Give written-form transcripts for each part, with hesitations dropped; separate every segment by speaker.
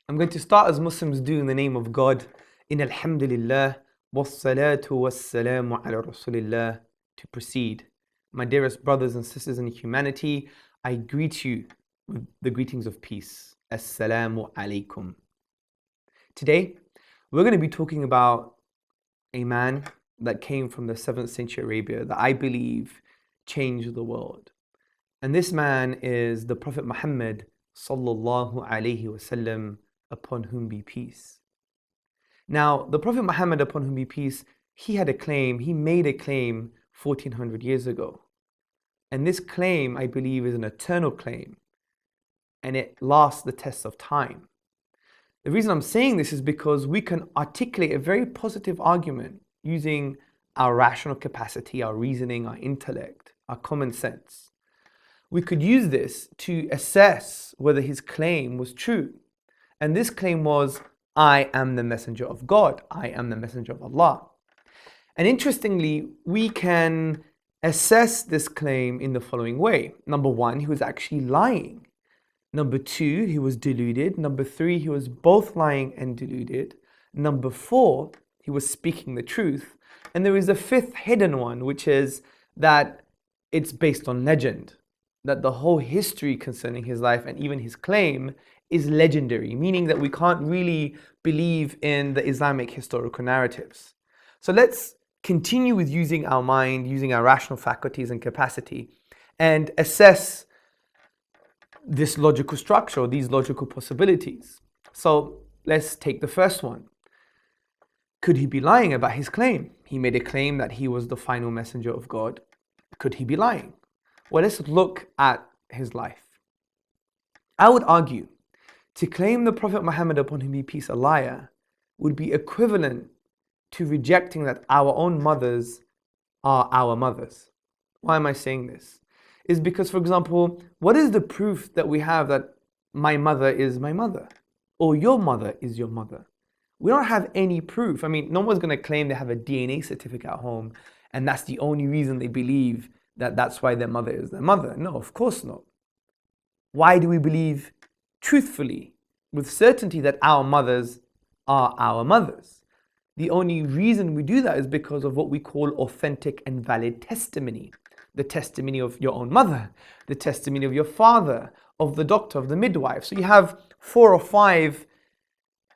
Speaker 1: I'm going to start as Muslims do in the name of God. In Alhamdulillah, wassalatu wassalamu ala Rasulillah. To proceed, my dearest brothers and sisters in humanity, I greet you with the greetings of peace. Assalamu alaikum. Today, we're going to be talking about a man that came from the 7th century Arabia that I believe changed the world. And this man is the Prophet Muhammed sallallahu alaihi wasallam, upon whom be peace. Now, the Prophet Muhammad, upon whom be peace, he made a claim 1400 years ago. And this claim, I believe, is an eternal claim. And it lasts the test of time. The reason I'm saying this is because we can articulate a very positive argument using our rational capacity, our reasoning, our intellect, our common sense. We could use this to assess whether his claim was true. And this claim was, I am the messenger of God. I am the messenger of Allah. And interestingly, we can assess this claim in the following way. Number one, he was actually lying. Number two, he was deluded. Number three, he was both lying and deluded. Number four, he was speaking the truth. And there is a fifth hidden one, which is that it's based on legend. That the whole history concerning his life and even his claim is legendary, meaning that we can't really believe in the Islamic historical narratives. So let's continue with using our mind, using our rational faculties and capacity, and assess this logical structure, or these logical possibilities. So let's take the first one. Could he be lying about his claim? He made a claim that he was the final messenger of God. Could he be lying? Well, let's look at his life. I would argue to claim the Prophet Muhammad, upon whom be peace, a liar would be equivalent to rejecting that our own mothers are our mothers. Why am I saying this? Is because, for example, what is the proof that we have that my mother is my mother? Or your mother is your mother? We don't have any proof. I mean, no one's going to claim they have a DNA certificate at home and that's the only reason they believe that that's why their mother is their mother. No, of course not. Why do we believe truthfully, with certainty, that our mothers are our mothers? The only reason we do that is because of what we call authentic and valid testimony. The testimony of your own mother, the testimony of your father, of the doctor, of the midwife. So you have 4 or 5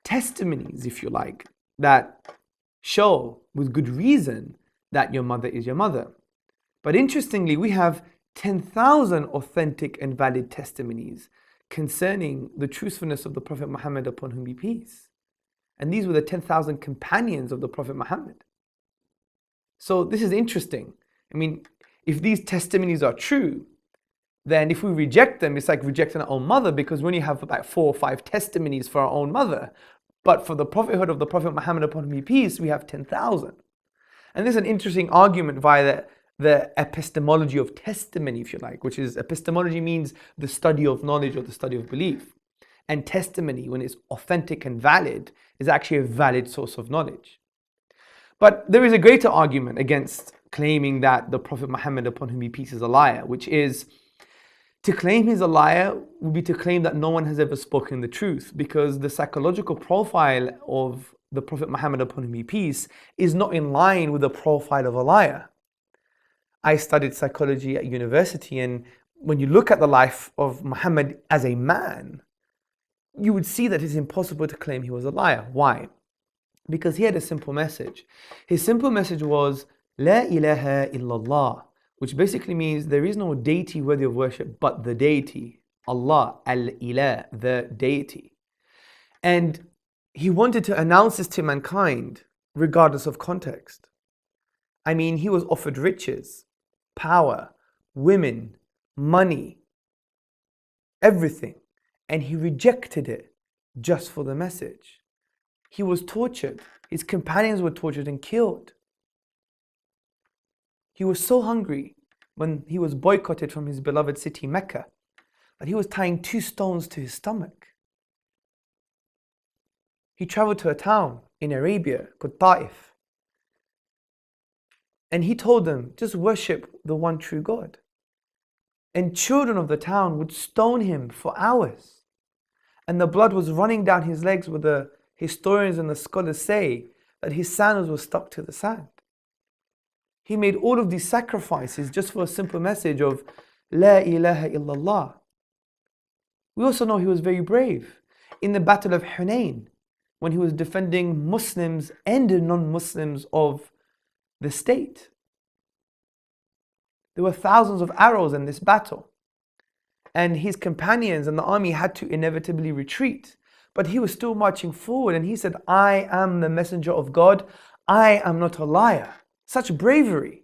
Speaker 1: testimonies, if you like, that show with good reason that your mother is your mother. But interestingly, we have 10,000 authentic and valid testimonies concerning the truthfulness of the Prophet Muhammad, upon whom be peace. And these were the 10,000 companions of the Prophet Muhammad. So this is interesting. I mean, if these testimonies are true, then if we reject them, it's like rejecting our own mother, because we only have about 4 or 5 testimonies for our own mother. But for the prophethood of the Prophet Muhammad, upon whom be peace, we have 10,000. And this is an interesting argument via the epistemology of testimony, if you like, which is, epistemology means the study of knowledge or the study of belief. And testimony, when it's authentic and valid, is actually a valid source of knowledge. But there is a greater argument against claiming that the Prophet Muhammad, upon whom be peace, is a liar, which is, to claim he's a liar would be to claim that no one has ever spoken the truth, because the psychological profile of the Prophet Muhammad, upon whom be peace, is not in line with the profile of a liar. I studied psychology at university, and when you look at the life of Muhammad as a man, you would see that it's impossible to claim he was a liar. Why? Because he had a simple message. His simple message was, La ilaha illallah, which basically means there is no deity worthy of worship but the deity, Allah, al-ilah, the deity. And he wanted to announce this to mankind regardless of context. I mean, he was offered riches, power, women, money, everything. And he rejected it just for the message. He was tortured. His companions were tortured and killed. He was so hungry when he was boycotted from his beloved city, Mecca, that he was tying 2 stones to his stomach. He traveled to a town in Arabia called Ta'if. And he told them, just worship the one true God. And children of the town would stone him for hours. and the blood was running down his legs, where the historians and the scholars say that his sandals were stuck to the sand. He made all of these sacrifices just for a simple message of La ilaha illallah. We also know he was very brave in the Battle of Hunain, when he was defending Muslims and non-Muslims of the state. There were thousands of arrows in this battle, and his companions and the army had to inevitably retreat. But he was still marching forward, and he said, I am the messenger of God. I am not a liar. Such bravery.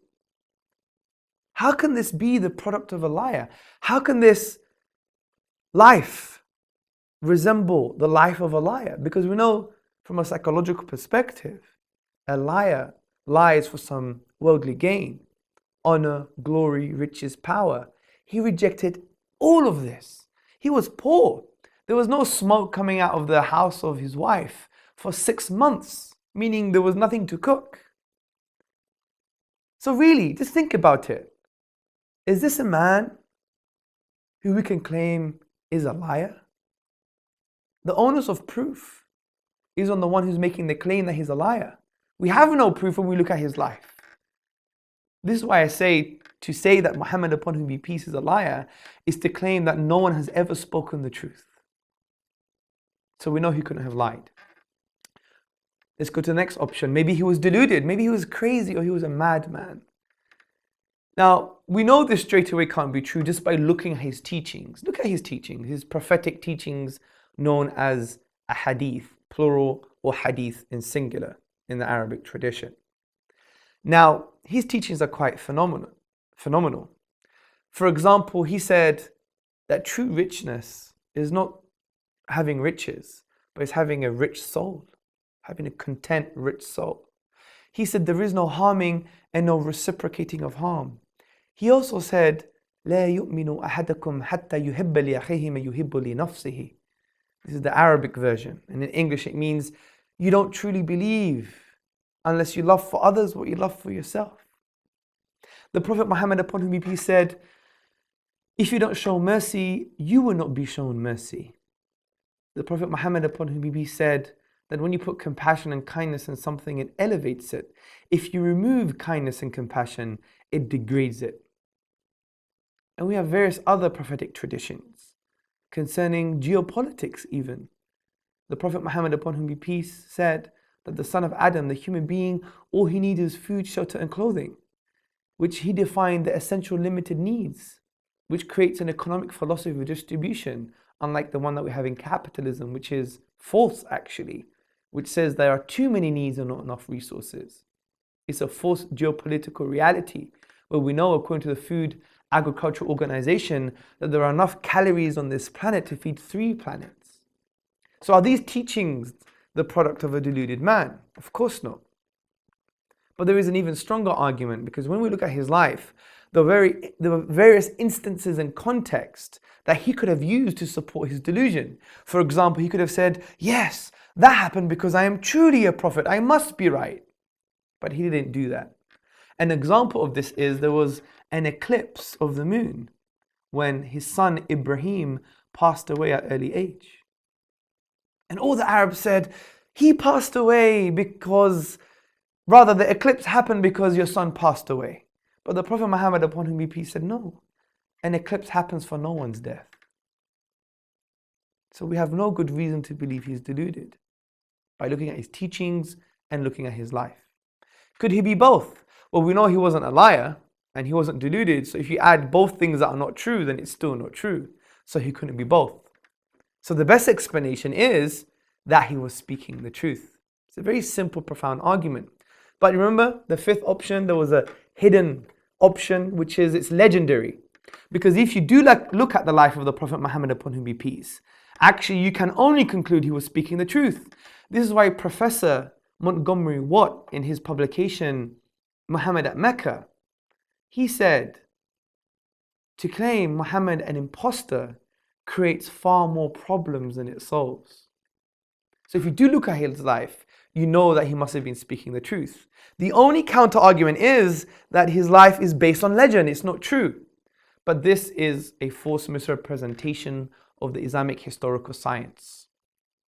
Speaker 1: How can this be the product of a liar? How can this life resemble the life of a liar? Because we know from a psychological perspective, a liar lies for some worldly gain, honor, glory, riches, power. He rejected all of this. He was poor. There was no smoke coming out of the house of his wife for 6 months, meaning there was nothing to cook. So really, just think about it. Is this a man who we can claim is a liar? The onus of proof is on the one who's making the claim that he's a liar. We have no proof when we look at his life. This is why I say, to say that Muhammad, upon whom be peace, is a liar, is to claim that no one has ever spoken the truth. So we know he couldn't have lied. Let's go to the next option. Maybe he was deluded. Maybe he was crazy, or he was a madman. Now, we know this straight away can't be true just by looking at his teachings. Look at his teachings, his prophetic teachings known as a hadith, plural, or hadith in singular in the Arabic tradition. Now, his teachings are quite phenomenal. For example, he said that true richness is not having riches, but it's having a rich soul, having a content, rich soul. He said there is no harming and no reciprocating of harm. He also said, لا يؤمن أحدكم حتى يحب لأخيه ما يحب لنفسه. This is the Arabic version. And in English it means, you don't truly believe unless you love for others what you love for yourself. The Prophet Muhammad, upon whom be peace, said, if you don't show mercy, you will not be shown mercy. The Prophet Muhammad, upon whom be peace, said that when you put compassion and kindness in something, it elevates it. If you remove kindness and compassion, it degrades it. And we have various other prophetic traditions concerning geopolitics even. The Prophet Muhammad, upon whom be peace, said that the son of Adam, the human being, all he needs is food, shelter and clothing, which he defined the essential limited needs, which creates an economic philosophy of distribution, unlike the one that we have in capitalism, which is false actually, which says there are too many needs and not enough resources. It's a false geopolitical reality where we know, according to the Food Agricultural Organization, that there are enough calories on this planet to feed 3 planets. So are these teachings the product of a deluded man? Of course not. But there is an even stronger argument, because when we look at his life, there were various instances and context that he could have used to support his delusion. For example, he could have said, yes, that happened because I am truly a prophet, I must be right. But he didn't do that. An example of this is there was an eclipse of the moon when his son Ibrahim passed away at early age. And all the Arabs said, he passed away because, rather the eclipse happened because your son passed away. But the Prophet Muhammad, upon whom be peace, said, no, an eclipse happens for no one's death. So we have no good reason to believe he's deluded by looking at his teachings and looking at his life. Could he be both? Well, we know he wasn't a liar and he wasn't deluded. So if you add both things that are not true, then it's still not true. So he couldn't be both. So the best explanation is that he was speaking the truth. It's a very simple, profound argument. But remember, the 5th option, there was a hidden option, which is it's legendary. Because if you do look at the life of the Prophet Muhammad, upon whom be peace, actually you can only conclude he was speaking the truth. This is why Professor Montgomery Watt, in his publication Muhammad at Mecca, he said, to claim Muhammad an imposter creates far more problems than it solves. So if you do look at his life, you know that he must have been speaking the truth. The only counter argument is that his life is based on legend, it's not true. But this is a false misrepresentation of the Islamic historical science,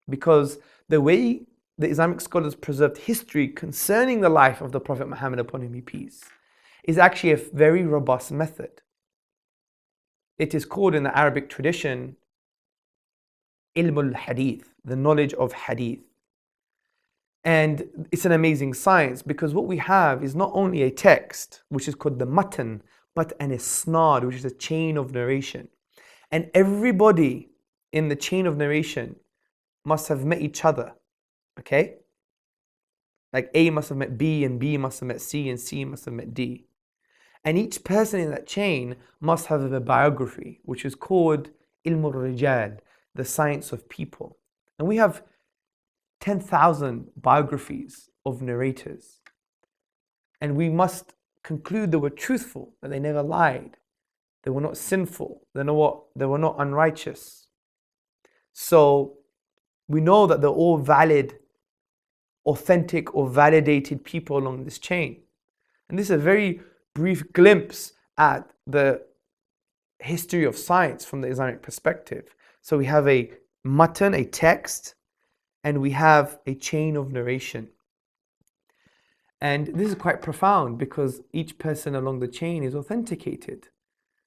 Speaker 1: because the way the Islamic scholars preserved history concerning the life of the Prophet Muhammad, upon whom be peace, is actually a very robust method. It is called in the Arabic tradition ilm al-hadith, the knowledge of hadith. And it's an amazing science, because what we have is not only a text, which is called the matan, but an isnad, which is a chain of narration. And everybody in the chain of narration must have met each other, okay? Like A must have met B, and B must have met C, and C must have met D. And each person in that chain must have a biography, which is called ilm al-rijal, the science of people. And we have 10,000 biographies of narrators. And we must conclude they were truthful, that they never lied, they were not sinful, they were not unrighteous. So we know that they're all valid, authentic or validated people along this chain. And this is a very brief glimpse at the history of science from the Islamic perspective. So we have a matan, a text, and we have a chain of narration. And this is quite profound, because each person along the chain is authenticated.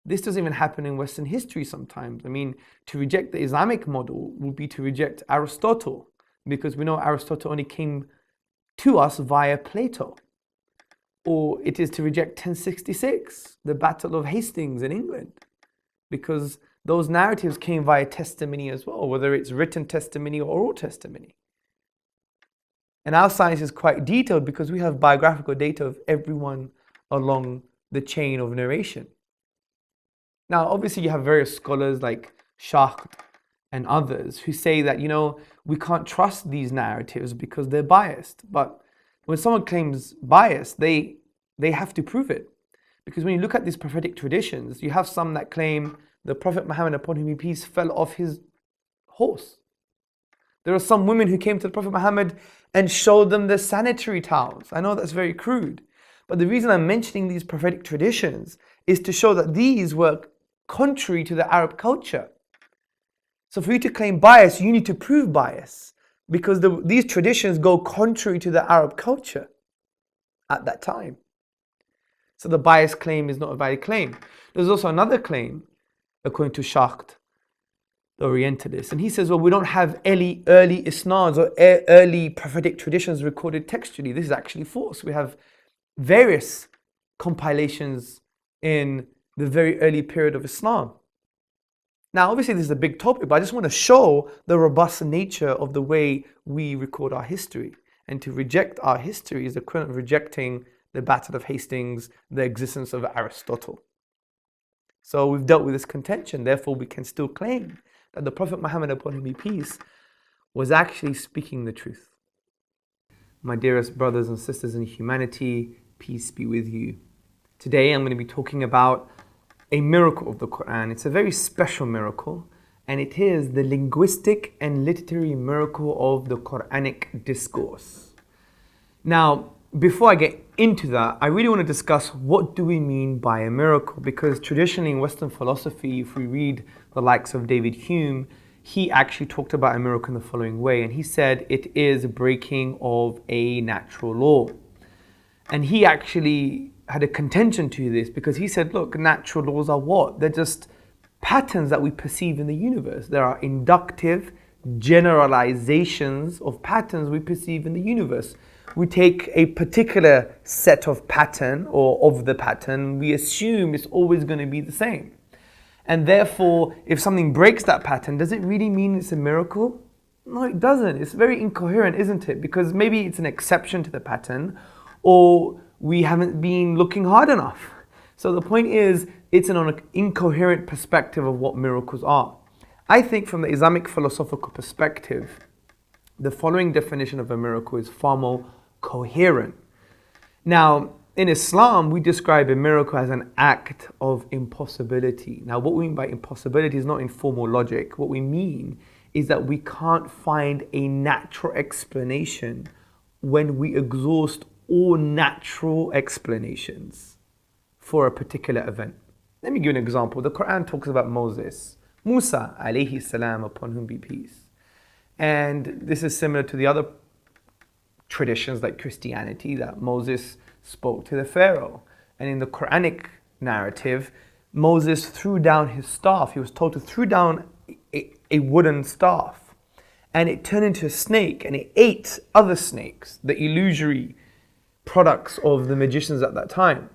Speaker 1: This doesn't even happen in Western history sometimes. I mean, to reject the Islamic model would be to reject Aristotle, because we know Aristotle only came to us via Plato. Or it is to reject 1066, the Battle of Hastings in England, because those narratives came via testimony as well, whether it's written testimony or oral testimony. And our science is quite detailed, because we have biographical data of everyone along the chain of narration. Now, obviously, you have various scholars like Shah and others who say that, we can't trust these narratives because they're biased. But when someone claims bias, they have to prove it. Because when you look at these prophetic traditions, you have some that claim the Prophet Muhammad, upon whom be peace, fell off his horse. There are some women who came to the Prophet Muhammad and showed them the sanitary towels. I know that's very crude, but the reason I'm mentioning these prophetic traditions is to show that these were contrary to the Arab culture. So for you to claim bias, you need to prove bias, because these traditions go contrary to the Arab culture at that time. So the bias claim is not a valid claim. There's also another claim, according to Shacht, the Orientalist, and he says, well, we don't have early isnads or early prophetic traditions recorded textually. This is actually false. We have various compilations in the very early period of Islam. Now, obviously, this is a big topic, but I just want to show the robust nature of the way we record our history. And to reject our history is equivalent of rejecting the Battle of Hastings, the existence of Aristotle. So we've dealt with this contention, therefore we can still claim that the Prophet Muhammad, upon whom be peace, was actually speaking the truth. My dearest brothers and sisters in humanity, peace be with you. Today I'm going to be talking about a miracle of the Qur'an. It's a very special miracle, and it is the linguistic and literary miracle of the Quranic discourse. Now, before I get into that, I really want to discuss what do we mean by a miracle, because traditionally in Western philosophy, if we read the likes of David Hume, he actually talked about a miracle in the following way, and he said it is a breaking of a natural law. And he actually had a contention to this, because he said, look, natural laws are what? They're just patterns that we perceive in the universe. There are inductive generalizations of patterns we perceive in the universe. We take a particular set of pattern or of the pattern, we assume it's always going to be the same. And therefore, if something breaks that pattern, does it really mean it's a miracle? No, it doesn't. It's very incoherent, isn't it? Because maybe it's an exception to the pattern, or we haven't been looking hard enough. So the point is, it's an incoherent perspective of what miracles are. I think from the Islamic philosophical perspective, the following definition of a miracle is far more coherent. Now, in Islam, we describe a miracle as an act of impossibility. Now, what we mean by impossibility is not in formal logic. What we mean is that we can't find a natural explanation when we exhaust all natural explanations for a particular event. Let me give you an example. The Quran talks about Moses. Musa alayhi salam, upon whom be peace. And this is similar to the other traditions like Christianity, that Moses spoke to the Pharaoh. And in the Quranic narrative, Moses threw down his staff. He was told to throw down a wooden staff, and it turned into a snake, and it ate other snakes, the illusory products of the magicians at that time.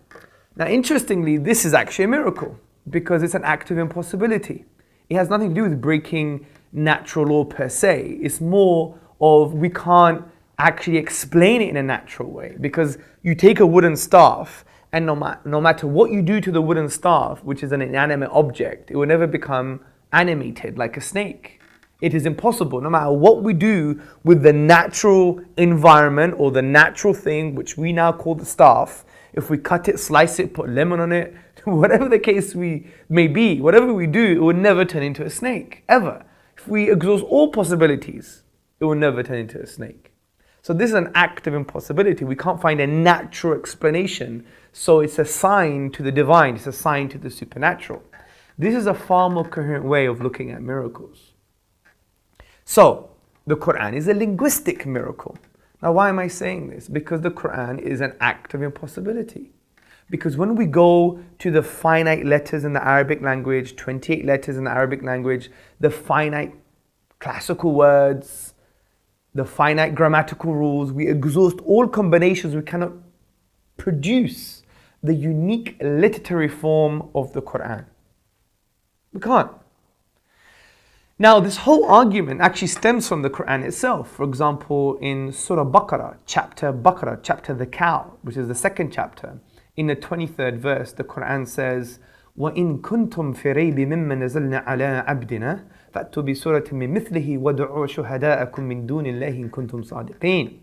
Speaker 1: Now, interestingly, this is actually a miracle because it's an act of impossibility. It has nothing to do with breaking natural law per se. It's more of we can't actually explain it in a natural way, because you take a wooden staff, and no matter what you do to the wooden staff, which is an inanimate object, it will never become animated like a snake. It is impossible. No matter what we do with the natural environment or the natural thing, which we now call the staff, if we cut it, slice it, put lemon on it, whatever the case may be, whatever we do, it will never turn into a snake, ever. If we exhaust all possibilities, it will never turn into a snake. So this is an act of impossibility. We can't find a natural explanation. So it's a sign to the divine. It's a sign to the supernatural. This is a far more coherent way of looking at miracles. So the Qur'an is a linguistic miracle. Now, why am I saying this? Because the Qur'an is an act of impossibility. Because when we go to the finite letters in the Arabic language, 28 letters in the Arabic language, the finite classical words, the finite grammatical rules, we exhaust all combinations, we cannot produce the unique literary form of the Qur'an. We can't. Now, this whole argument actually stems from the Qur'an itself. For example, in Surah Baqarah, chapter the cow, which is the second chapter, in the 23rd verse, the Qur'an says, وَإِن كُنْتُمْ فِي رَيْبٍ مِمَّا نَزَلْنَا عَلَىٰ عَبْدِنَا فَأْتُوا بِسُورَةٍ مِّن مِثْلِهِ وَادْعُوا شُهَدَاءَكُم مِّن دُونِ اللَّهِ إِن كُنتُمْ صَادِقِينَ.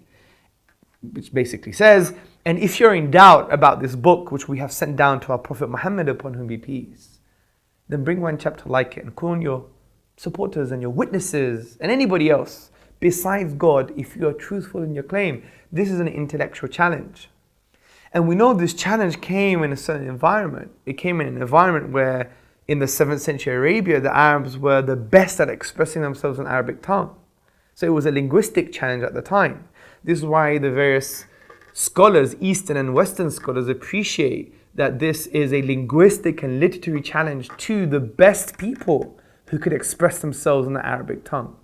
Speaker 1: Which basically says, and if you're in doubt about this book which we have sent down to our Prophet Muhammed, upon whom be peace, then bring one chapter like it and call on your supporters and your witnesses and anybody else besides God if you are truthful in your claim. This is an intellectual challenge. And we know this challenge came in a certain environment. It came in an environment where in the 7th century Arabia, the Arabs were the best at expressing themselves in Arabic tongue. So it was a linguistic challenge at the time. This is why the various scholars, Eastern and Western scholars, appreciate that this is a linguistic and literary challenge to the best people who could express themselves in the Arabic tongue.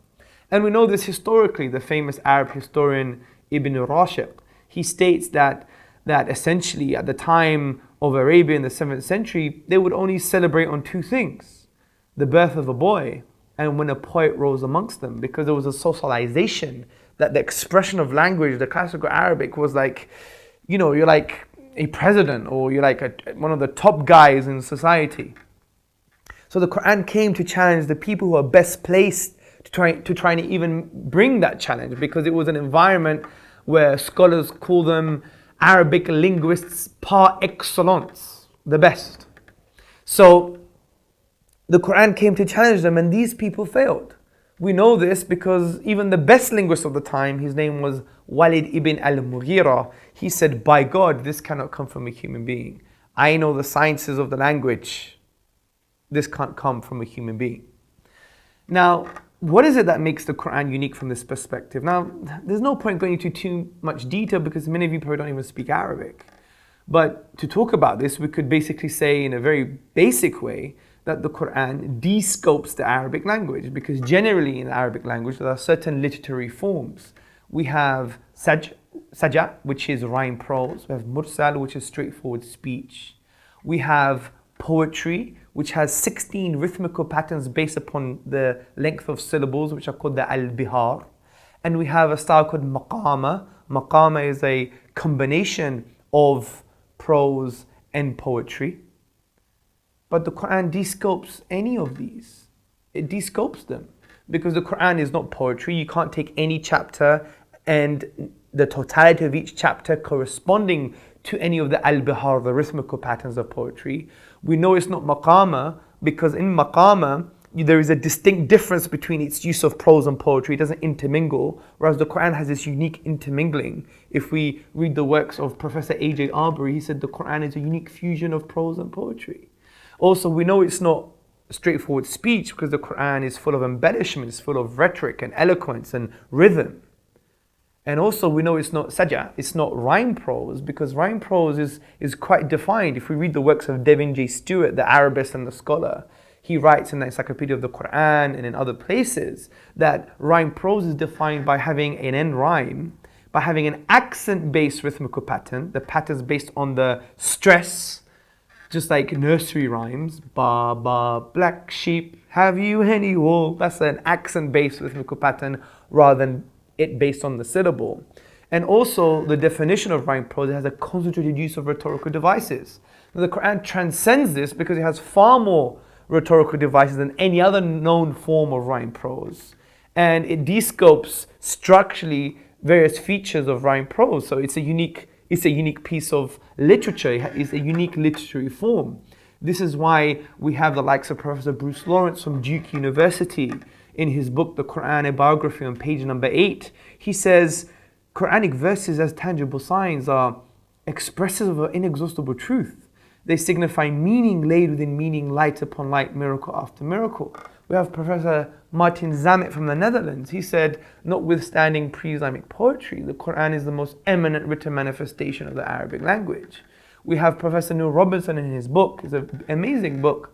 Speaker 1: And we know this historically. The famous Arab historian Ibn Rashid, he states that essentially at the time of Arabia in the 7th century, they would only celebrate on two things: the birth of a boy and when a poet rose amongst them, because there was a socialization that the expression of language, the classical Arabic, was like, you're like a president or you're like one of the top guys in society. So the Qur'an came to challenge the people who are best placed to try and even bring that challenge, because it was an environment where scholars call them Arabic linguists par excellence, the best. So the Qur'an came to challenge them, and these people failed. We know this because even the best linguist of the time, his name was Walid ibn al-Mughira, he said, by God, this cannot come from a human being. I know the sciences of the language. This can't come from a human being. Now, what is it that makes the Qur'an unique from this perspective? Now, there's no point going into too much detail because many of you probably don't even speak Arabic. But to talk about this, we could basically say in a very basic way that the Qur'an de-scopes the Arabic language, because generally in the Arabic language there are certain literary forms. We have saja, which is rhyme prose. We have mursal, which is straightforward speech. We have poetry, which has 16 rhythmical patterns based upon the length of syllables, which are called the al-bihar. And we have a style called maqama. Maqama is a combination of prose and poetry. But the Qur'an de-scopes any of these. It de-scopes them. Because the Qur'an is not poetry. You can't take any chapter and the totality of each chapter corresponding to any of the al-bihar, the rhythmical patterns of poetry. We know it's not maqama because in maqama there is a distinct difference between its use of prose and poetry. It doesn't intermingle, whereas the Qur'an has this unique intermingling. If we read the works of Professor A.J. Arbery, he said the Qur'an is a unique fusion of prose and poetry. Also, we know it's not straightforward speech, because the Qur'an is full of embellishments, full of rhetoric and eloquence and rhythm. And also we know it's not saj'a, it's not rhyme prose, because rhyme prose is quite defined. If we read the works of Devin J. Stewart, the Arabist and the scholar, he writes in the Encyclopedia of the Qur'an and in other places that rhyme prose is defined by having an end rhyme, by having an accent-based rhythmical pattern. The pattern is based on the stress, just like nursery rhymes. Ba, ba, black sheep, have you any wool? That's an accent-based rhythmical pattern rather than it based on the syllable. And also the definition of rhyme prose has a concentrated use of rhetorical devices. Now, the Qur'an transcends this because it has far more rhetorical devices than any other known form of rhyme prose. And it descopes structurally various features of rhyme prose. So it's a unique piece of literature. It's a unique literary form. This is why we have the likes of Professor Bruce Lawrence from Duke University. In his book, The Qur'an, a Biography, on page number 8, he says, Quranic verses as tangible signs are expressive of an inexhaustible truth. They signify meaning laid within meaning, light upon light, miracle after miracle. We have Professor Martin Zamet from the Netherlands. He said, notwithstanding pre-Islamic poetry, the Qur'an is the most eminent written manifestation of the Arabic language. We have Professor Neil Robinson in his book, it's an amazing book,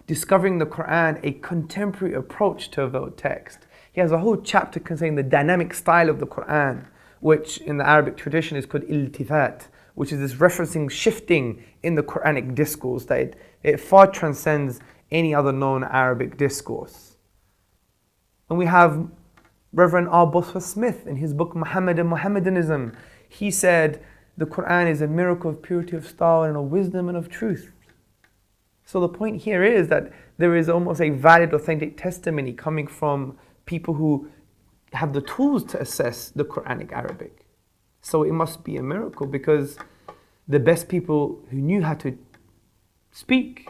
Speaker 1: Discovering the Qur'an, a contemporary approach to a veiled text. He has a whole chapter concerning the dynamic style of the Qur'an, which in the Arabic tradition is called iltifat, which is this referencing, shifting in the Quranic discourse, that it far transcends any other known Arabic discourse. And we have Reverend R. Bosworth Smith in his book Muhammed and Mohammedanism. He said, the Qur'an is a miracle of purity of style and of wisdom and of truth. So the point here is that there is almost a valid, authentic testimony coming from people who have the tools to assess the Quranic Arabic. So it must be a miracle, because the best people who knew how to speak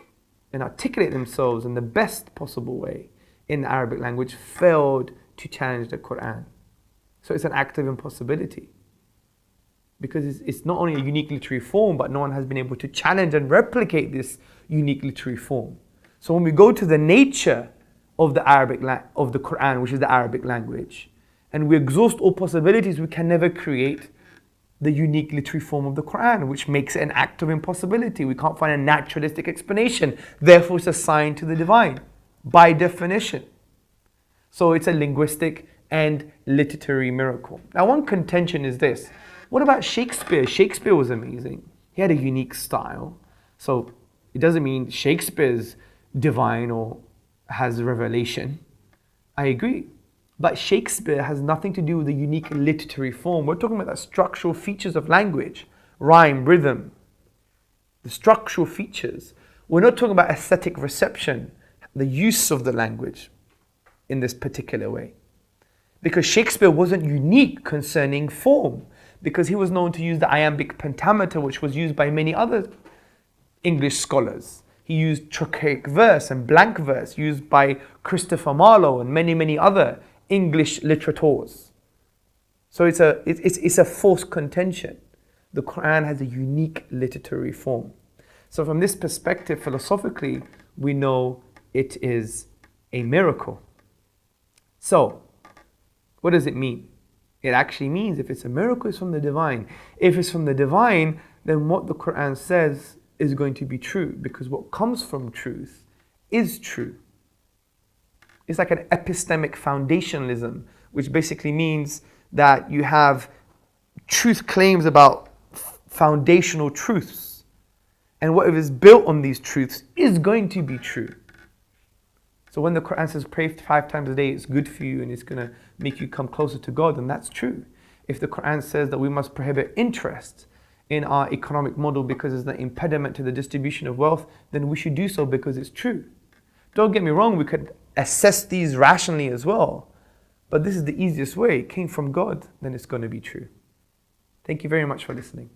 Speaker 1: and articulate themselves in the best possible way in the Arabic language failed to challenge the Qur'an. So it's an act of impossibility, because it's not only a unique literary form, but no one has been able to challenge and replicate this unique literary form. So when we go to the nature of the of the Qur'an, which is the Arabic language, and we exhaust all possibilities, we can never create the unique literary form of the Qur'an, which makes it an act of impossibility. We can't find a naturalistic explanation. Therefore, it's a sign to the divine, by definition. So it's a linguistic and literary miracle. Now, one contention is this. What about Shakespeare? Shakespeare was amazing. He had a unique style. So it doesn't mean Shakespeare's divine or has revelation. I agree. But Shakespeare has nothing to do with the unique literary form. We're talking about the structural features of language, rhyme, rhythm, the structural features. We're not talking about aesthetic reception, the use of the language in this particular way. Because Shakespeare wasn't unique concerning form, because he was known to use the iambic pentameter, which was used by many other English scholars. He used trochaic verse and blank verse, used by Christopher Marlowe and many, many other English literateurs. So it's a false contention. The Qur'an has a unique literary form. So from this perspective, philosophically, we know it is a miracle. So, what does it mean? It actually means if it's a miracle, it's from the divine. If it's from the divine, then what the Qur'an says is going to be true, because what comes from truth is true. It's like an epistemic foundationalism, which basically means that you have truth claims about foundational truths. And whatever is built on these truths is going to be true. So when the Qur'an says pray 5 times a day, it's good for you and it's going to make you come closer to God, then that's true. If the Qur'an says that we must prohibit interest in our economic model because it's an impediment to the distribution of wealth, then we should do so because it's true. Don't get me wrong, we could assess these rationally as well. But this is the easiest way. It came from God, then it's going to be true. Thank you very much for listening.